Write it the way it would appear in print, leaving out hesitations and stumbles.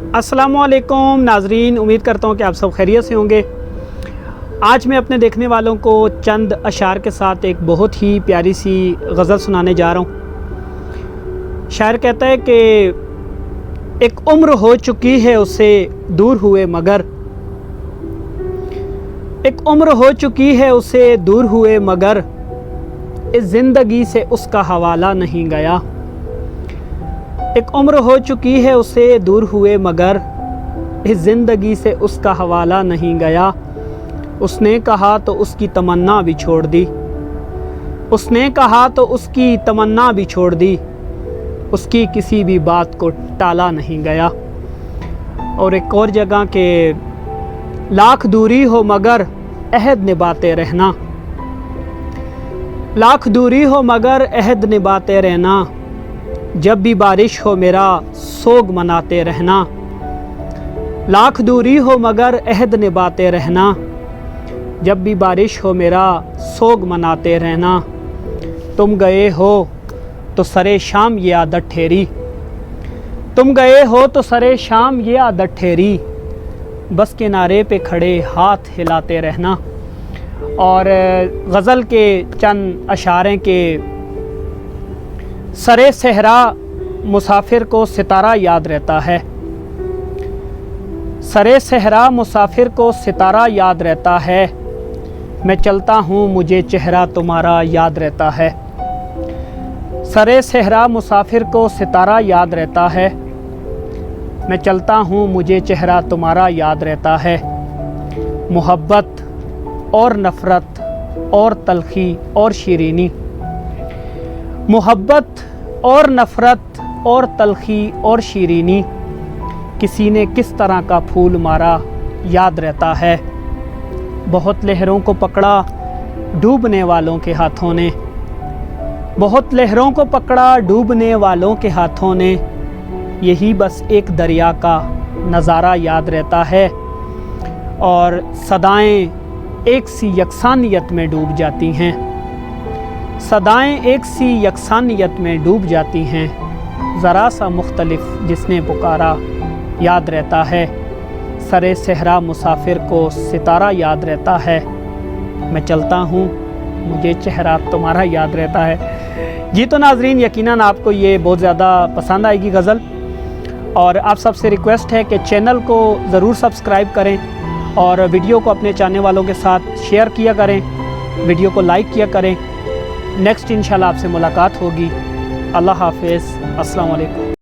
अस्सलामुअलैकुम नाजरीन, उम्मीद करता हूँ कि आप सब खैरियत से होंगे। आज मैं अपने देखने वालों को चंद अशार के साथ एक बहुत ही प्यारी सी गज़ल सुनाने जा रहा हूँ। शायर कहता है कि एक उम्र हो चुकी है उससे दूर हुए मगर, एक उम्र हो चुकी है उससे दूर हुए मगर, इस ज़िंदगी से उसका हवाला नहीं गया। एक उम्र हो चुकी है उससे दूर हुए मगर, इस ज़िंदगी से उसका हवाला नहीं गया। उसने कहा तो उसकी तमन्ना भी छोड़ दी, उसने कहा तो उसकी तमन्ना भी छोड़ दी, उसकी किसी भी बात को टाला नहीं गया। और एक और जगह के लाख दूरी हो मगर अहद निभाते रहना, लाख दूरी हो मगर अहद निभाते रहना, जब भी बारिश हो मेरा सोग मनाते रहना। लाख दूरी हो मगर अहद निभाते रहना, जब भी बारिश हो मेरा सोग मनाते रहना। तुम गए हो तो सरे शाम ये आदत ठहरी, तुम गए हो तो सरे शाम ये आदत ठहरी, बस किनारे पे खड़े हाथ हिलाते रहना। और गज़ल के चंद अशारे के सरे सहरा मुसाफिर को सितारा याद रहता है, सरे सहरा मुसाफिर को सितारा याद रहता है, मैं चलता हूँ मुझे चेहरा तुम्हारा याद रहता है। सरे सहरा मुसाफिर को सितारा याद रहता है, मैं चलता हूँ मुझे चेहरा तुम्हारा याद रहता है। मोहब्बत और नफ़रत और तलखी और शीरीनी, मोहब्बत और नफ़रत और तलखी और शीरीनी, किसी ने किस तरह का फूल मारा याद रहता है। बहुत लहरों को पकड़ा डूबने वालों के हाथों ने, बहुत लहरों को पकड़ा डूबने वालों के हाथों ने, यही बस एक दरिया का नज़ारा याद रहता है। और सदाएं एक सी यकसानियत में डूब जाती हैं, सदाएं एक सी यकसानियत में डूब जाती हैं, ज़रा सा मुख्तलिफ जिसने पुकारा याद रहता है। सरे सहरा मुसाफिर को सितारा याद रहता है, मैं चलता हूँ मुझे चेहरा तुम्हारा याद रहता है। जी तो नाजरीन, यकीनन आपको ये बहुत ज़्यादा पसंद आएगी गज़ल, और आप सबसे रिक्वेस्ट है कि चैनल को ज़रूर सब्सक्राइब करें और वीडियो को अपने चाहने वालों के साथ शेयर किया करें, वीडियो को लाइक किया करें। नेक्स्ट इंशाल्लाह आपसे मुलाकात होगी। अल्लाह हाफ़िज़, अस्सलाम वालेकुम।